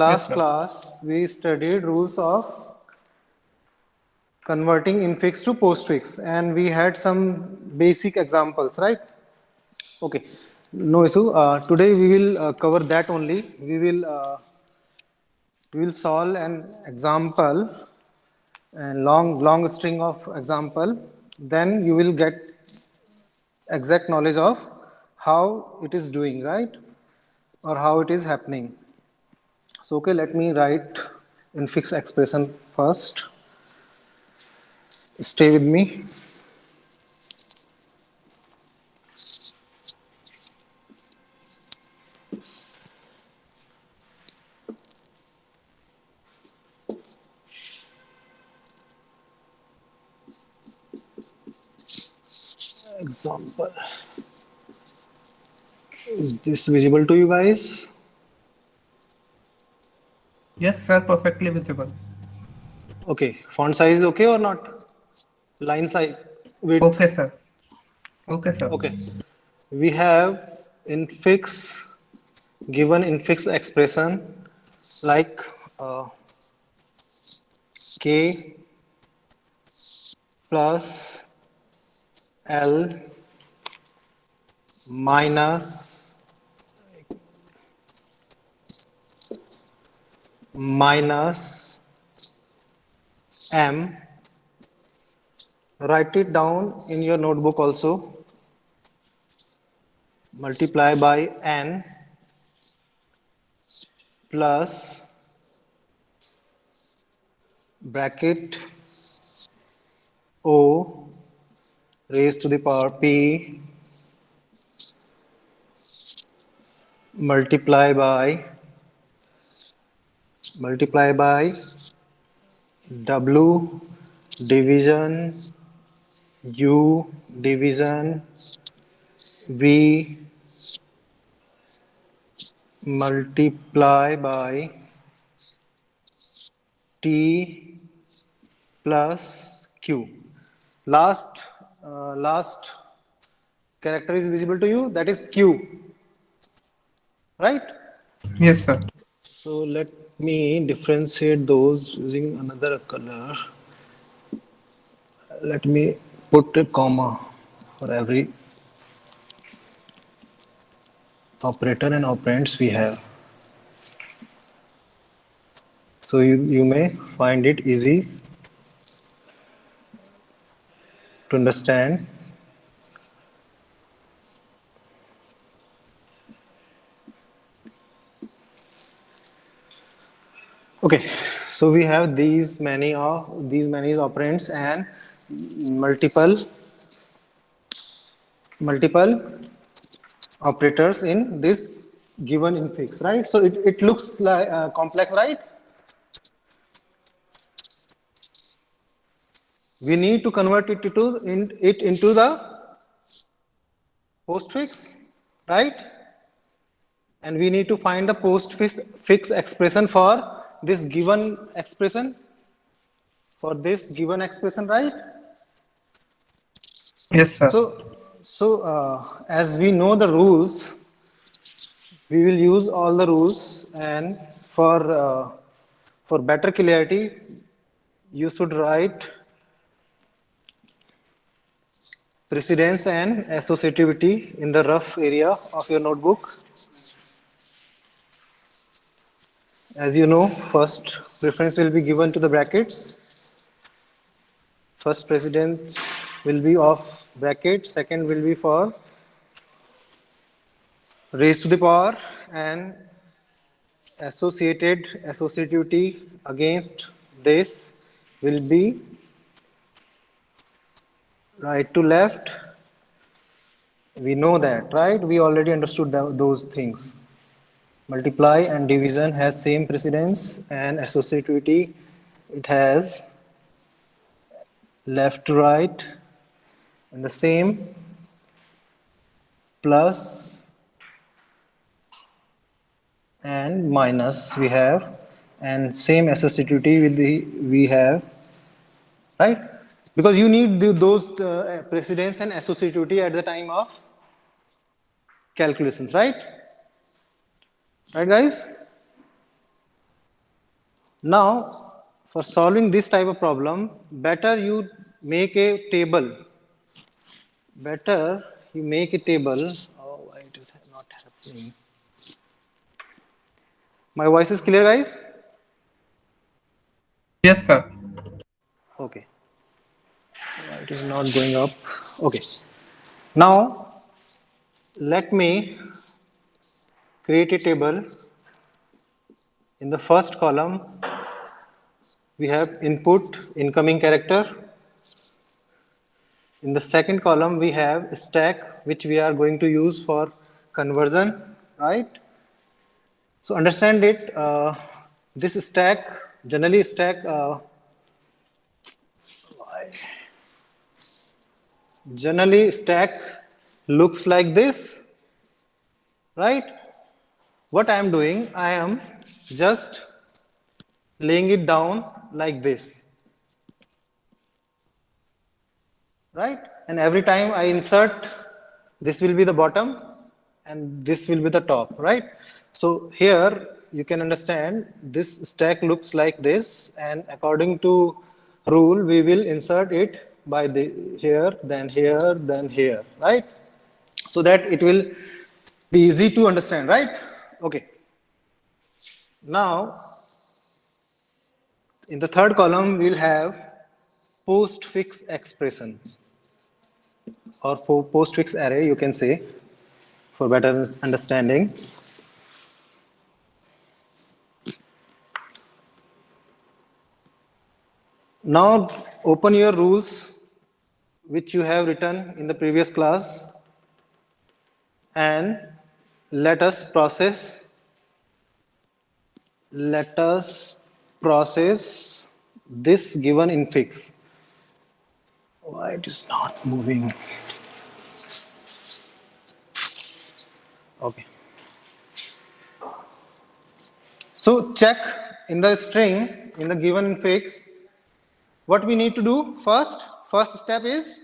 Yes, Last sir. class, we studied rules of converting infix to postfix, and we had some basic examples, right? Okay, no issue. Today we will cover that only. We will solve an example and long string of example. Then you will get exact knowledge of how it is doing, right, or how it is happening. So okay, let me write infix expression first. Stay with me. Example. Is this visible to you guys? Yes, sir. Perfectly visible. Okay, font size okay or not? Line size, width. Okay, sir. Okay, sir. Okay, we have infix, given infix expression like k plus l minus minus m. Write it down in your notebook also. Multiply by n plus bracket o raised to the power p multiply by w division u division v multiply by t plus q. Last character is visible to you, that is q, right? Yes, sir. So let me differentiate those using another color. Let me put a comma for every operator and operands we have. So you may find it easy to understand. Okay, so we have these many operands and multiple operators in this given infix, right? So it looks like complex, right? We need to convert it into the postfix, right? And we need to find the postfix expression for this given expression, right? Yes, sir. So as we know the rules, we will use all the rules, and for better clarity, you should write precedence and associativity in the rough area of your notebook. As you know, first preference will be given to the brackets. First precedence will be of bracket, second will be for raised to the power, and associativity against this will be right to left. We know that, right? We already understood those things. Multiply and division has same precedence, and associativity, it has left to right, and the same plus and minus we have, and same associativity with the we have, right? Because you need those precedence and associativity at the time of calculations, right? Right, guys? Now, for solving this type of problem, better you make a table. Better you make a table. Oh, why it is not happening? My voice is clear, guys? Yes, sir. Okay. Why it is not going up? Okay. Now, let me create a table. In the first column, we have input incoming character. In the second column, we have stack, which we are going to use for conversion, right? So understand it. This stack, generally stack, generally stack looks like this, right? What I am doing, I am just laying it down like this, right? And every time I insert, this will be the bottom and this will be the top, right? So here you can understand this stack looks like this, and according to rule, we will insert it by the here, then here, right? So that it will be easy to understand, right? Okay. Now, in the third column, we'll have postfix expression or postfix array, you can say, for better understanding. Now, open your rules which you have written in the previous class and let us process this given infix. Why it is not moving? Okay. So check in the string, in the given infix, what we need to do first. First step is,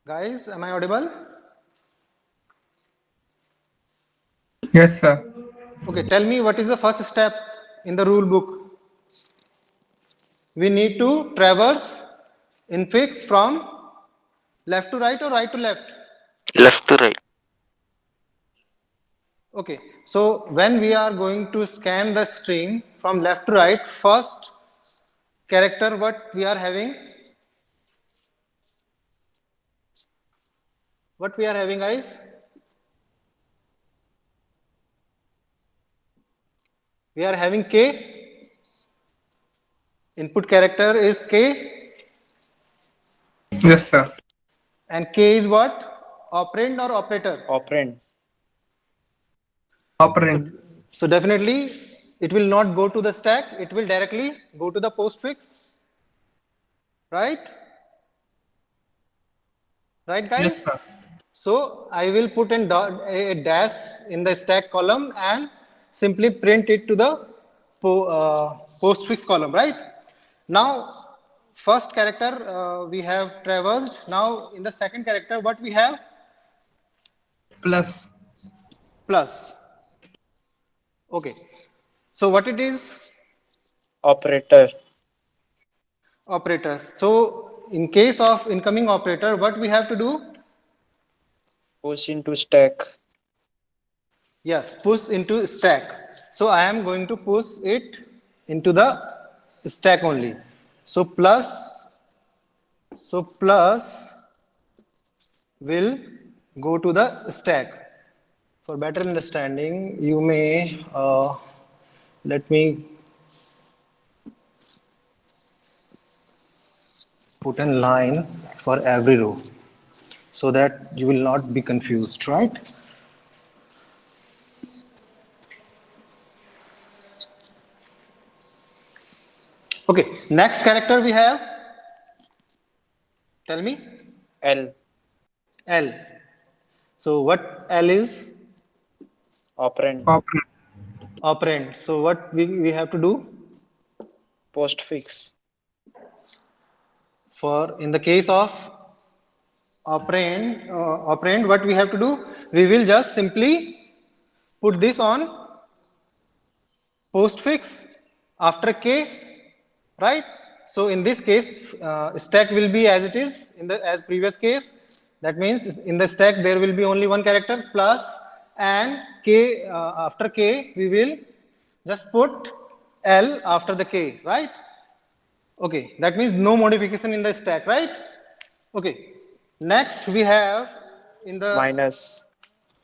guys, am I audible? Yes, sir. Okay, tell me what is the first step in the rule book? We need to traverse infix from left to right or right to left? Left to right. Okay, so when we are going to scan the string from left to right, first character what we are having? What we are having, guys? We are having K. Input character is K. Yes, sir. And K is what? Operand or operator? Operand. Operand. So definitely it will not go to the stack, it will directly go to the postfix, right? Right, guys? Yes, sir. So I will put in a dash in the stack column and simply print it to the postfix column, right? Now, first character we have traversed. Now, in the second character, what we have? Plus. Plus. Okay. So what it is? Operator. Operators. So in case of incoming operator, what we have to do? Push into stack. Yes, push into stack. So I am going to push it into the stack only. So plus will go to the stack. For better understanding, you may let me put a line for every row so that you will not be confused, right? Okay, next character we have. Tell me. L. L. So what L is? Operand. Operand. Operand. So what we have to do? Postfix. For in the case of operand, what we have to do? We will just simply put this on postfix after k, right? So in this case, stack will be as it is in the as previous case. That means in the stack there will be only one character plus, and k after k we will just put L after the k, right? Okay, that means no modification in the stack, right? Okay, next we have in the minus,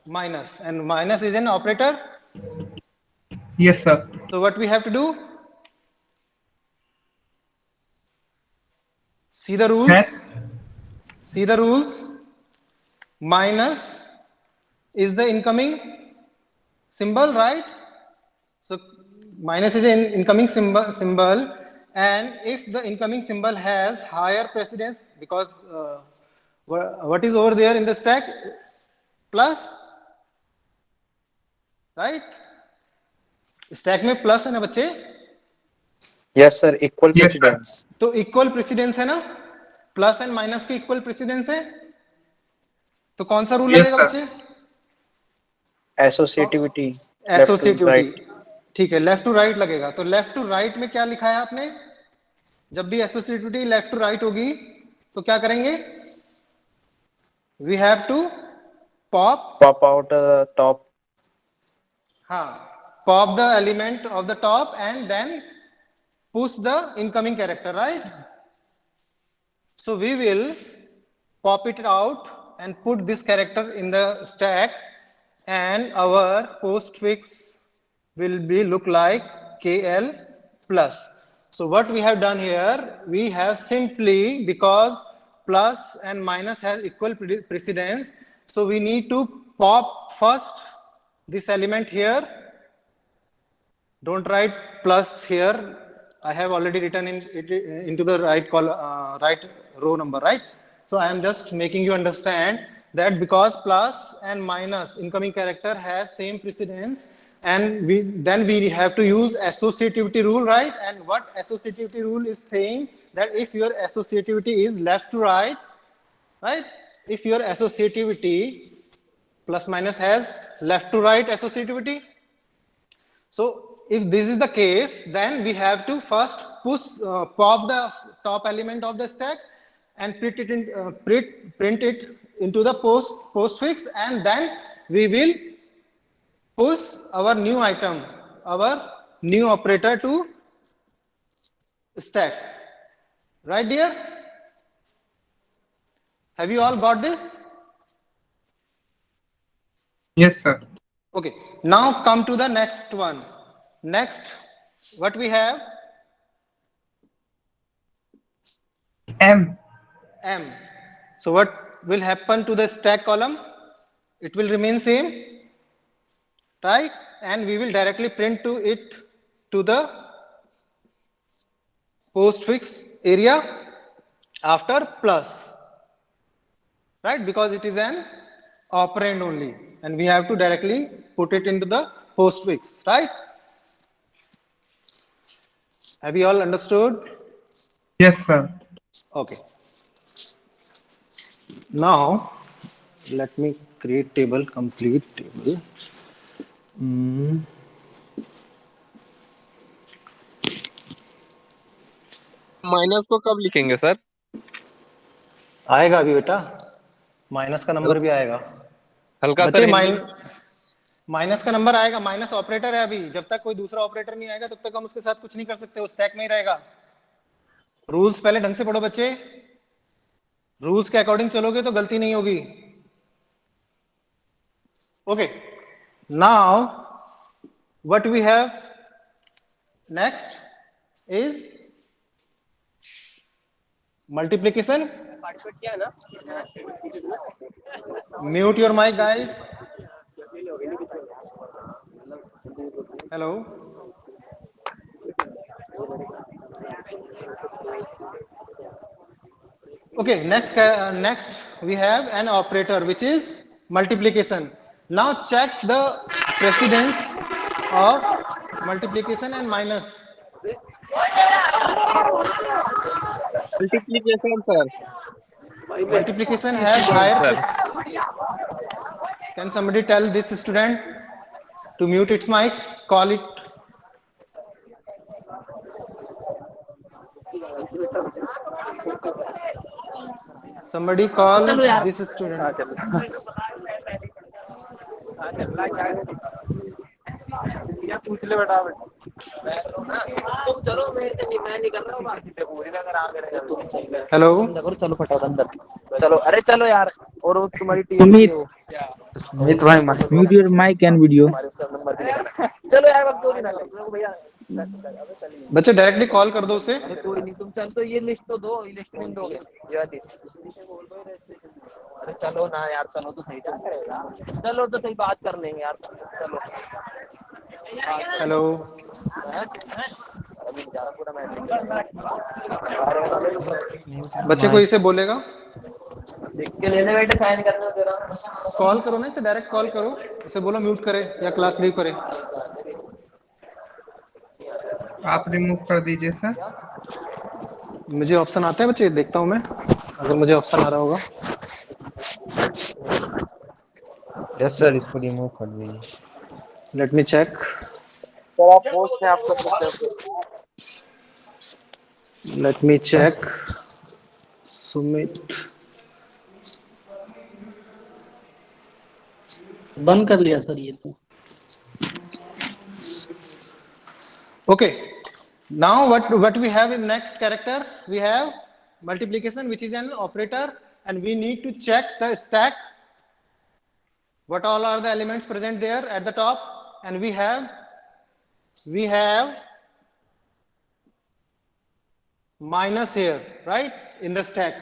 minus, and minus is an operator. Yes, sir. So what we have to do? See the rules. Hash. See the rules. Minus is the incoming symbol, right? So minus is an incoming symbol, and if the incoming symbol has higher precedence, because what is over there in the stack? Plus, right? Stack में plus है ना बच्चे? yes sir, equal Yes, sir. precedence, तो equal precedence है ना, plus and minus की equal precedence है, तो कौन सा रूल Yes, लगेगा sir. बच्चे? associativity, left to associativity, right, ठीक है, लेफ्ट टू राइट लगेगा. तो लेफ्ट टू राइट में क्या लिखा है आपने? जब भी एसोसिएटिविटी लेफ्ट टू राइट होगी तो क्या करेंगे? We have to pop, pop out top, हाँ, pop the element of the top and then push the incoming character, right? So we will pop it out and put this character in the stack, and our postfix will be look like KL plus. So what we have done here, we have simply, because plus and minus has equal precedence, so we need to pop first this element here. Don't write plus here. I have already written into the right right row number, right? So I am just making you understand that because plus and minus incoming character has same precedence, and then we have to use associativity rule, right? And what associativity rule is saying, that if your associativity is left to right, right? If your associativity plus minus has left to right associativity, so if this is the case, then we have to first pop the top element of the stack and print it into the postfix, and then we will push our new item, our new operator to stack. Right, dear? Have you all got this? Yes, sir. Okay, now come to the next one. Next, what we have? M. M. So what will happen to the stack column? It will remain same, right? And we will directly print to it to the postfix area after plus, right? Because it is an operand only, and we have to directly put it into the postfix, right? Have you all understood? Yes, sir. Okay. Now, let me create table, complete table. Minus को कब लिखेंगे sir? आएगा अभी बेटा, minus का number भी आएगा. हल्का बच्चे सर माइनस का नंबर आएगा. माइनस ऑपरेटर है अभी. जब तक कोई दूसरा ऑपरेटर नहीं आएगा तब तक हम उसके साथ कुछ नहीं कर सकते. वो स्टैक में ही रहेगा. रूल्स पहले ढंग से पढ़ो बच्चे. रूल्स के अकॉर्डिंग चलोगे तो गलती नहीं होगी. Okay, now what we have next is multiplication. Mute your mic guys. Hello. Okay, next we have an operator which is multiplication. Now check the precedence of multiplication and minus. Multiplication sir. Multiplication has higher. Can somebody tell this student to mute its mic, call it. Somebody call this student. Hello. चलो फटाफट अंदर चलो अरे चलो यार और वो तुम्हारी team Sumit Amit bhai, mute your mic and video. Number चलो यार अब 2 दिन आ गए भैया बच्चे डायरेक्टली कॉल कर दो उसे. कोई नहीं तुम चल तो ये लिस्ट तो दो ये लिस्ट नहीं दोगे ये दी अरे चलो ना यार चलो तो सही चलो तो सही बात कर लेंगे यार चलो हेलो. अभी जा रहा पूरा मैच बच्चे कोई इसे बोलेगा. देख के लेने बैठे साइन करने तेरा कॉल करो ना इसे, डायरेक्ट कॉल करो इसे, बोलो म्यूट करे या क्लास लीव करे. आप रिमूव कर दीजिए सर. मुझे ऑप्शन आता है बच्चे, देखता हूँ मैं अगर मुझे ऑप्शन आ रहा होगा. yes sir, इसको रिमूव कर दीजिए. Let me check. तो आप पोस्ट में आपको लेट मी चेक. सुमित. बंद कर लिया सर ये तो. Okay, now what we have in next character, we have multiplication, which is an operator, and we need to check the stack, what all are the elements present there at the top, and we have minus here, right, in the stack.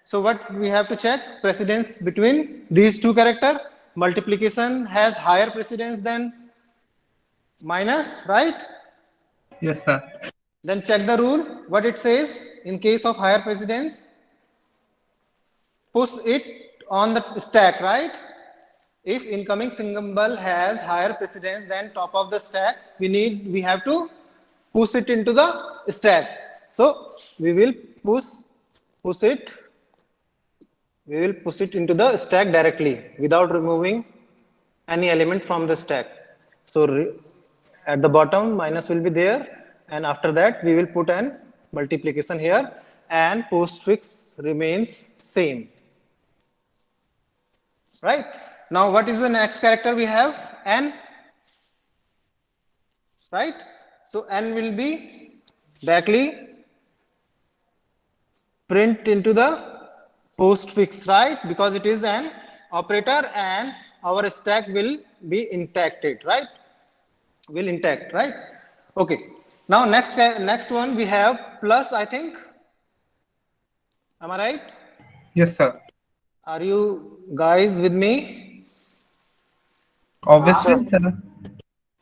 So what we have to check? Precedence between these two characters. Multiplication has higher precedence than minus, right? Yes, sir. Then check the rule, what it says in case of higher precedence. Push it on the stack, right? If incoming symbol has higher precedence than top of the stack, we have to push it into the stack. So we will push it into the stack directly without removing any element from the stack. So at the bottom minus will be there, and after that we will put an multiplication here, and postfix remains same. Right? Now what is the next character we have? N. Right? So N will be directly print into the postfix, right? Because it is an operator and our stack will be intacted, right? Will intact, right? Okay. Now next one we have plus, I think. Am I right? Yes, sir. Are you guys with me? Obviously, sir.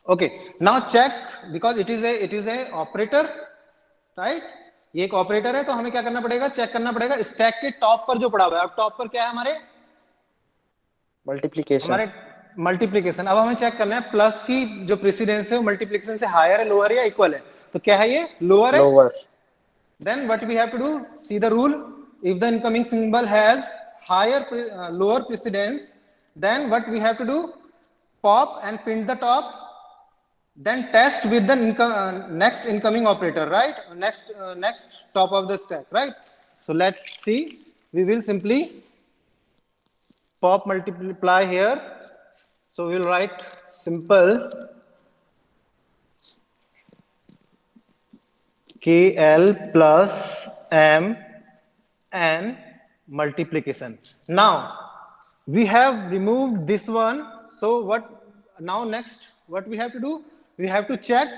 Okay. Now check, because it is a operator, right? ये एक operator है, तो हमें क्या करना पड़ेगा? Check करना पड़ेगा स्टैक के टॉप पर जो पड़ा हुआ है. अब टॉप पर क्या है हमारे? मल्टीप्लिकेशन. मल्टीप्लिकेशन. अब हमें चेक करना है प्लस की जो प्रेसिडेंस है वो मल्टीप्लिकेशन से हायर है, लोअर या इक्वल है. तो क्या है ये? लोअर है. Lower. Then what we have to do? See the rule. If the incoming symbol has higher lower precedence, then what we have to do? Pop and print the top. Then test with the next incoming operator, right? Next top of the stack, right? So let's see. We will simply pop multiply here. So we'll write simple KL plus M and multiplication. Now we have removed this one. So next what we have to do? We have to check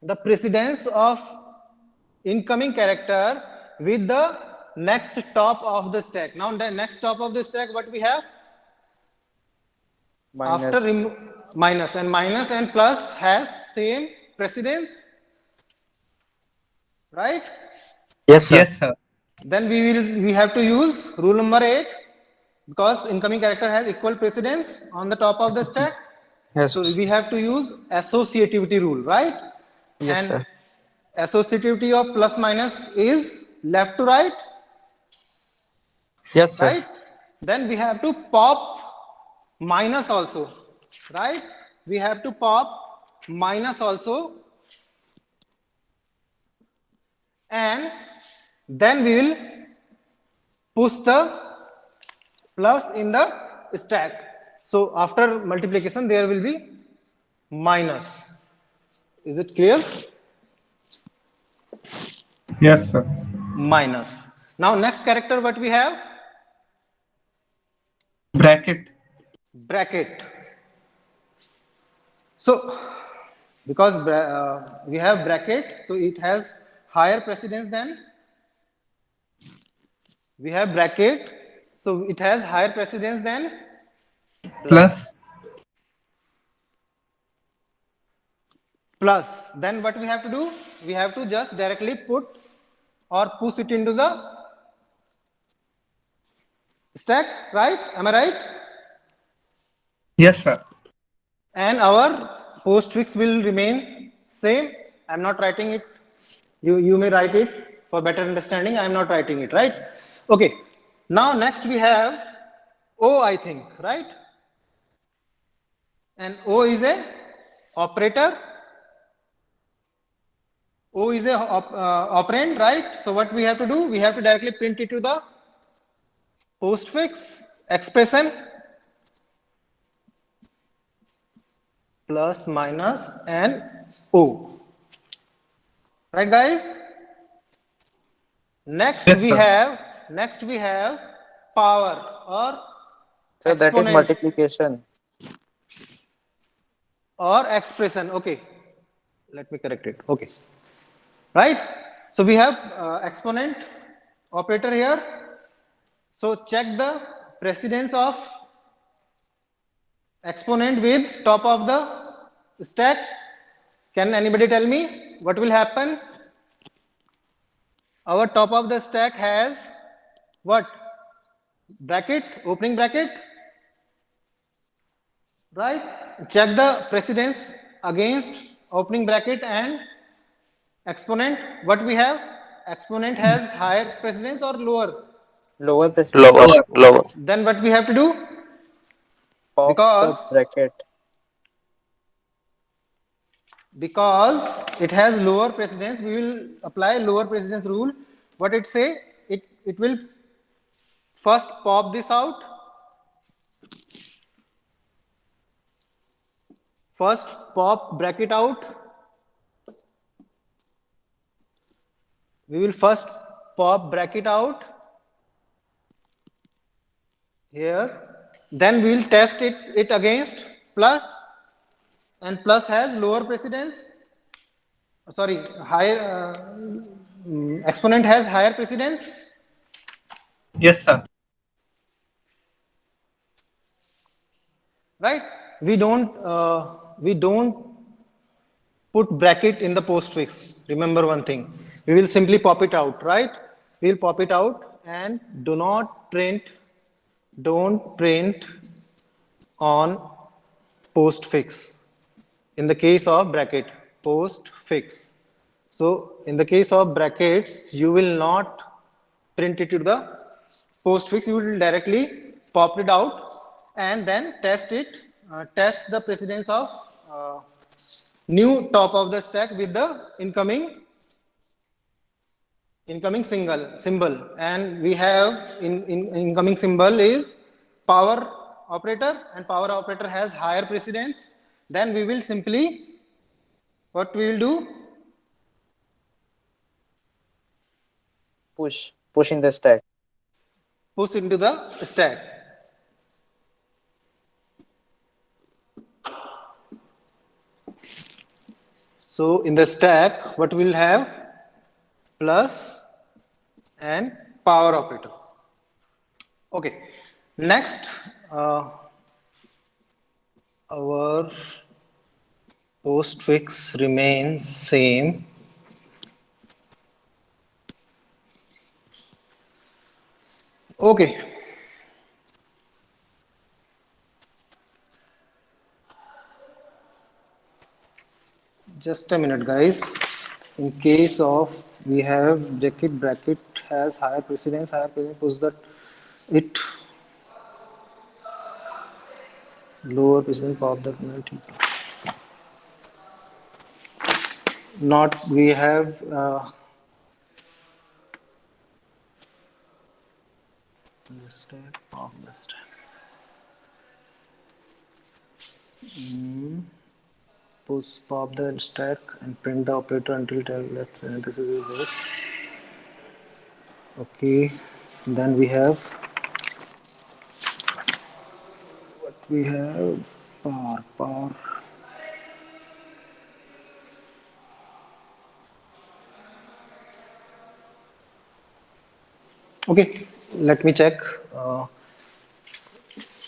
the precedence of incoming character with the next top of the stack. Now the next top of the stack, what we have? Minus. After minus and plus has same precedence, right? Yes, sir. Yes, sir. Then we have to use rule number 8, because incoming character has equal precedence on the top of the stack. Yes. So we have to use associativity rule, right? Yes, and sir. Associativity of plus minus is left to right, Yes, sir. right? Then we have to pop minus also, right? we have to pop minus also, and then we will push the plus in the stack. So after multiplication, there will be minus. Is it clear? Yes, sir. Minus. Now next character what we have? Bracket. Bracket. So because we have bracket, so it has higher precedence than, we have bracket, so it has higher precedence than Plus. plus. Then what we have to do? We have to just directly put or push it into the stack, right? Am I right? Yes, sir. And our postfix will remain same. I'm not writing it. You may write it for better understanding. I'm not writing it, right? Okay. Now next we have O, I think, right? And O is a operator. O is a operand, right? So what we have to do? We have to directly print it to the postfix expression, plus, minus, and O. Right, guys? Next Yes, we sir. have power or So that is exponent multiplication. or expression. Okay, let me correct it. Okay, right? So we have exponent operator here. So check the precedence of exponent with top of the stack. Can anybody tell me what will happen? Our top of the stack has what? Bracket, opening bracket, right? Check the precedence against opening bracket and exponent. What we have? Exponent has higher precedence or lower? Lower precedence. Lower. Then what we have to do? Pop Because the bracket. Because it has lower precedence, we will apply lower precedence rule. What it say? It will first pop this out. First pop bracket out. We will first pop bracket out here. Then we will test it against plus, and plus has lower precedence. Sorry, higher exponent has higher precedence. Yes, sir. Right? We don't put bracket in the postfix. Remember one thing. We will simply pop it out, right? We will pop it out and don't print on postfix. In the case of bracket, postfix. So in the case of brackets, you will not print it to the postfix. You will directly pop it out and then test it. Test the precedence of new top of the stack with the incoming symbol, and we have in incoming symbol is power operator, and power operator has higher precedence. Then we will simply, what we will do? Push in the stack. Push into the stack. So in the stack, what we'll have? Plus and power operator. Okay. Next, our postfix remains same. Okay. Just a minute, guys. In case of we have bracket has higher precedence, push that it lower precedence, pop the penalty. not we have the stack of the stack. Post pop the stack and print the operator until tell left parenthesis is this. Okay, then we have power. Okay, let me check.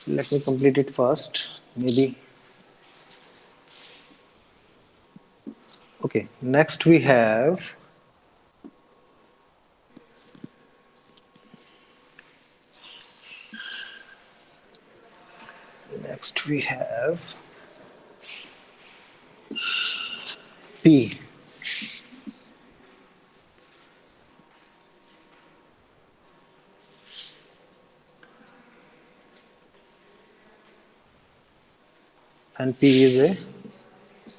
Let me complete it first. Maybe. Okay, next we have P. And P is a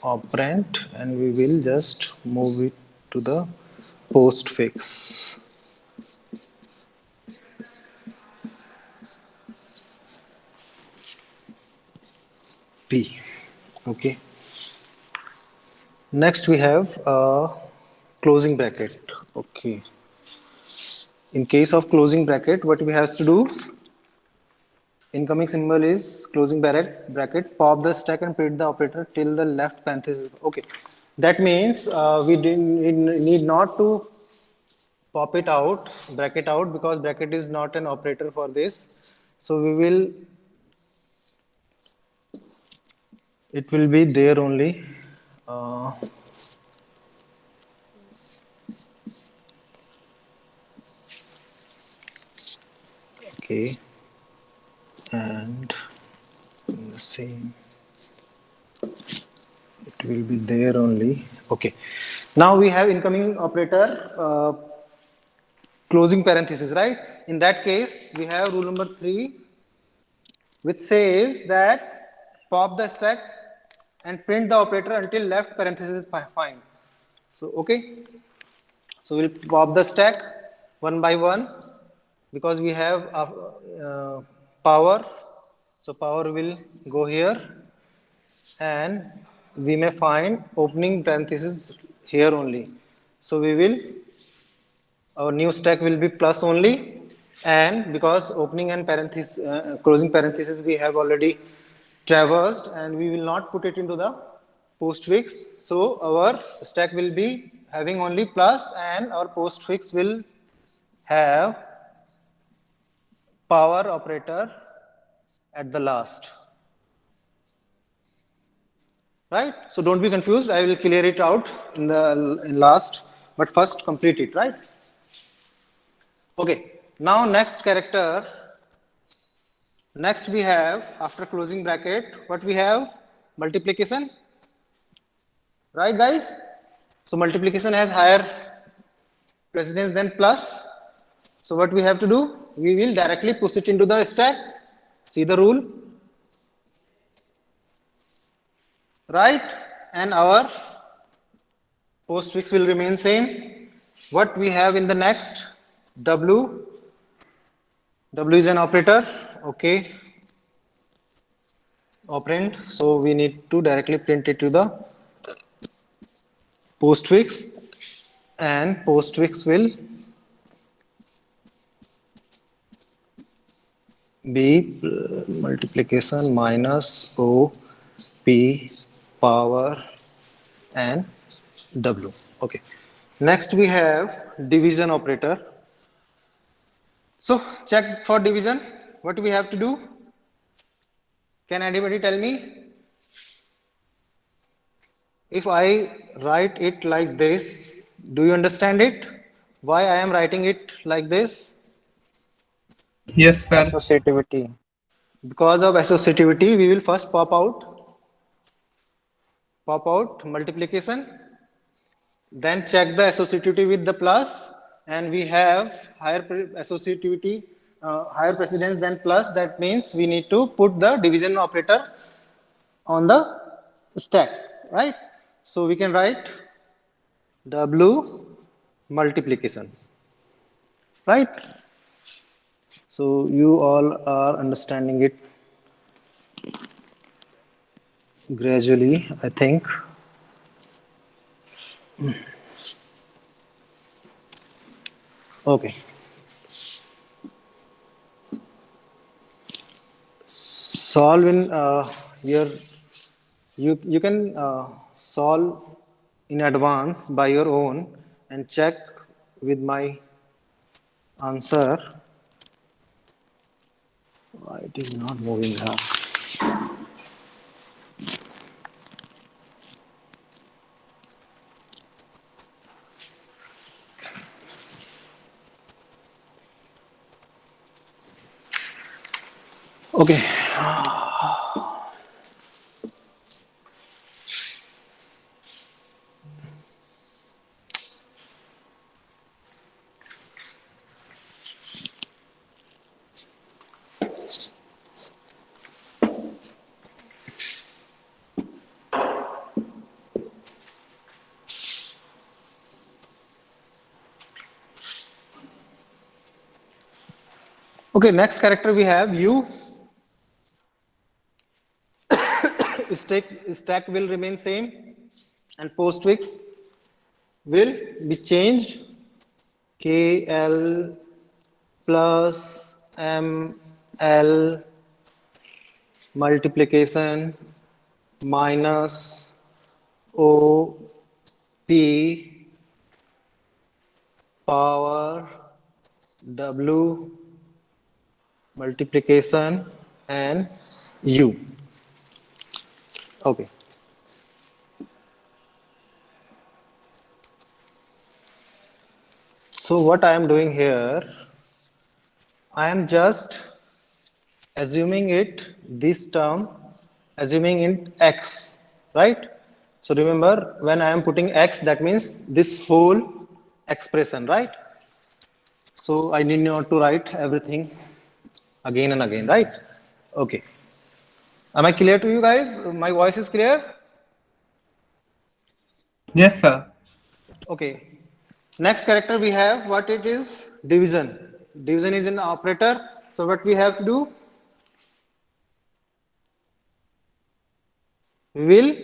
operand, and we will just move it to the postfix. P. Okay. Next we have a closing bracket. Okay. In case of closing bracket, what we have to do? Incoming symbol is closing bracket, pop the stack and print the operator till the left parenthesis. Okay, that means we need not to pop it out, bracket out, because bracket is not an operator for this. So it will be there only. Okay. And the same, it will be there only. Okay, now we have incoming operator closing parenthesis, right? In that case we have rule number 3, which says that pop the stack and print the operator until left parenthesis is fine. So okay, so we'll pop the stack one by one because we have power. So power will go here, and we may find opening parenthesis here only. So our new stack will be plus only, and because opening and closing parenthesis we have already traversed, and we will not put it into the postfix. So our stack will be having only plus, and our postfix will have power operator at the last, right? So don't be confused. I will clear it out in last, but first complete it, right? Okay. Now next character. Next we have, after closing bracket, what we have? Multiplication, right, guys? So multiplication has higher precedence than plus. So what we have to do? We will directly push it into the stack. See the rule, right? And our postfix will remain same. What we have in the next? W is an operator, okay, operand. So we need to directly print it to the postfix, and postfix will be multiplication minus O, P, power, and W. Okay. Next we have division operator. So check for division. What do we have to do? Can anybody tell me? If I write it like this, do you understand it? Why I am writing it like this? Yes, sir. Associativity. Because of associativity, we will first pop out multiplication, then check the associativity with the plus, and we have higher associativity, higher precedence than plus. That means we need to put the division operator on the stack, right? So we can write W multiplication, right? So you all are understanding it gradually, I think. Okay. Solve in you can solve in advance by your own and check with my answer. Why it is not moving now? Okay. Okay, next character we have U. Stack will remain same and postfix will be changed. KL plus ML multiplication minus OP power W multiplication and U. Okay. So what I am doing here, I am just assuming it, this term, assuming it X, right? So remember, when I am putting X, that means this whole expression, right? So I need not to write everything again and again, right? Okay. Am I clear to you guys? My voice is clear? Yes, sir. Okay. Next character we have, what it is? Division. Division is an operator. So what we have to do? We will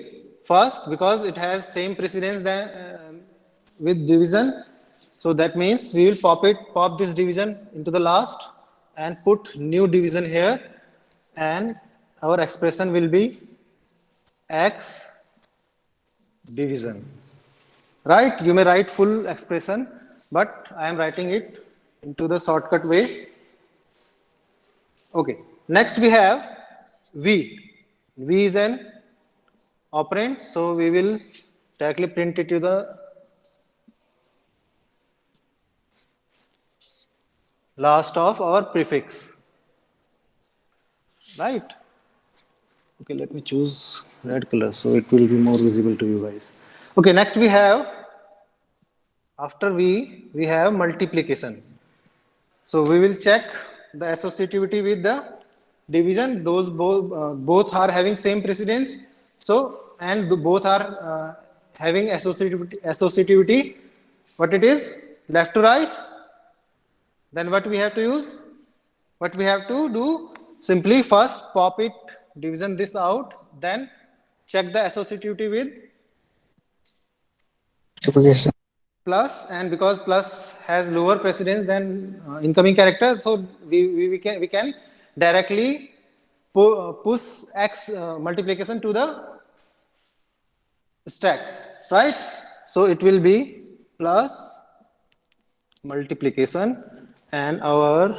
first, because it has same precedence than with division. So that means we will pop this division into the last and put new division here, and our expression will be X division. Right? You may write full expression, but I am writing it into the shortcut way. Okay. Next we have V. V is an operand, so we will directly print it to the last of our prefix. Right? Okay, let me choose red color so it will be more visible to you guys. Okay, next we have, after V, we have multiplication. So we will check the associativity with the division. Those both are having same precedence. So, and both are having associativity. What it is? Left to right. Then what we have to use? What we have to do? Simply first pop it, division this out, then check the associativity with Multiplication. plus, and because plus has lower precedence than incoming character, so we can directly push X multiplication to the stack, right? So it will be plus multiplication, and our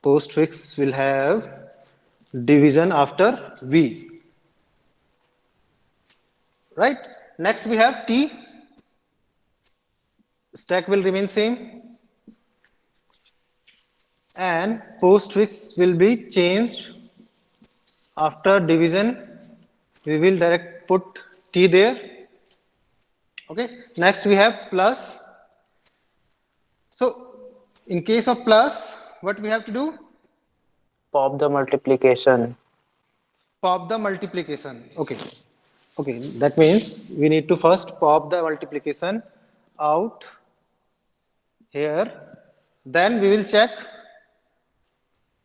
postfix will have division after V. Right? Next we have T. Stack will remain same. And postfix will be changed after division. We will direct put T there. Okay. Next we have plus. So in case of plus, what we have to do? Pop the multiplication. Pop the multiplication. Okay. Okay, that means we need to first pop the multiplication out here. Then we will check.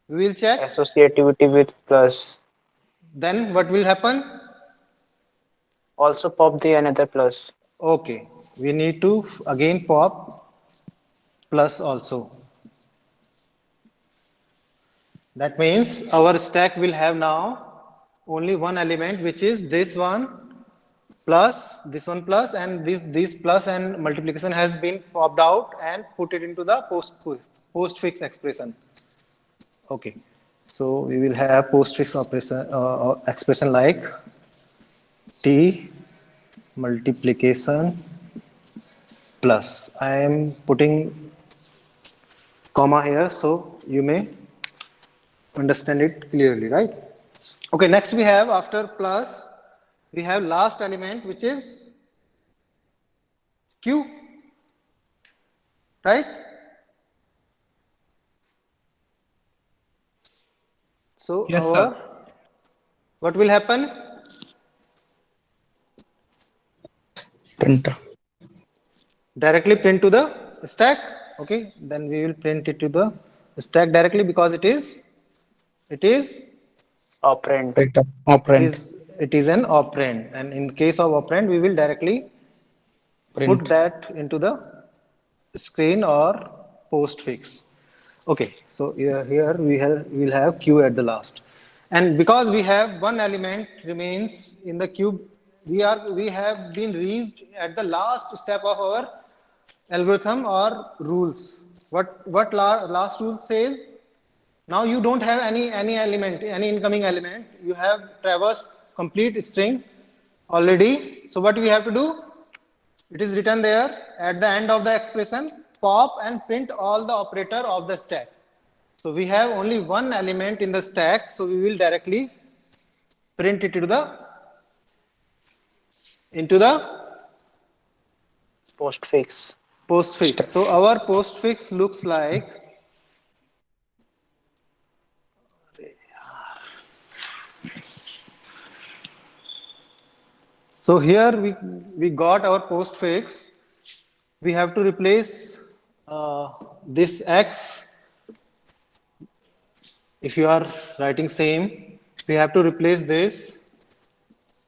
Associativity with plus. Then what will happen? Also pop the another plus. Okay, we need to again pop plus also. That means our stack will have now only one element, which is this one plus, and this plus and multiplication has been popped out and put it into the postfix expression. Okay, so we will have postfix expression like t multiplication plus. I am putting comma here so you may understand it clearly, right? Okay, next we have, after plus, we have last element, which is q, right? So Yes, sir. what will happen? Print. Directly print to the stack. Okay, then we will print it to the stack directly because it is Operand. Operand. it is an operand, and in case of operand we will directly Print. put that into the screen or postfix. Okay, so here we will have q at the last, and because we have one element remains in the cube, we have been reached at the last step of our algorithm or rules. What last rule says? Now you don't have any element, any incoming element. You have traversed complete string already. So what we have to do? It is written there at the end of the expression, pop and print all the operator of the stack. So we have only one element in the stack, so we will directly print it into the Postfix. So our postfix looks like, so here we got our postfix. We have to replace this x. If you are writing same, we have to replace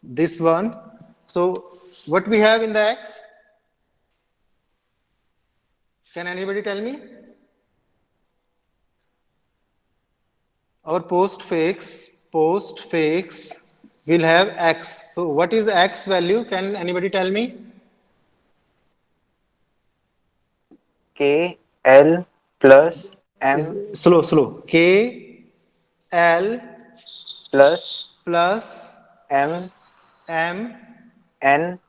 this one. So what we have in the x? Can anybody tell me? Our postfix will have x. So what is x value? Can anybody tell me? K L plus M Slow. K L plus M N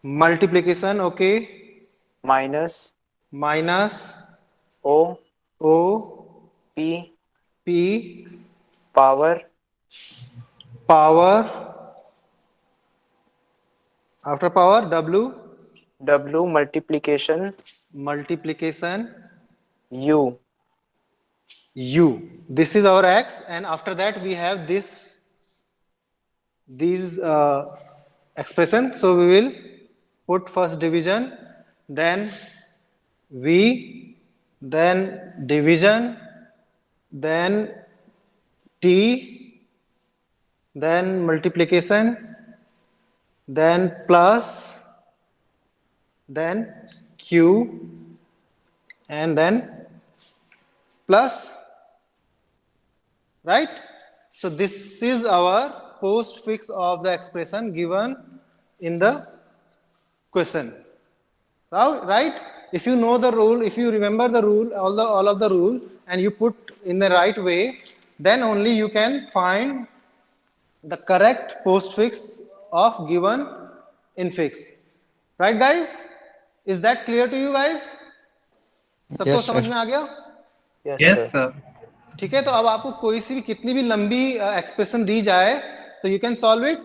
multiplication, okay, minus O P power, after power W multiplication U. This is our x, and after that we have these expression. So we will put first division, then V, then division, then T, then multiplication, then plus, then Q, and then plus, right? So this is our postfix of the expression given in the question, right? If you know the rule, if you remember the rule, all of the rule, and you put in the right way, then only you can find the correct postfix of given infix. Right, guys? Is that clear to you guys? सबको समझ में आ गया? Yes, sir. ठीक है, तो अब आपको कोई सी भी कितनी भी लंबी एक्सप्रेशन दी जाए तो यू कैन सॉल्व इट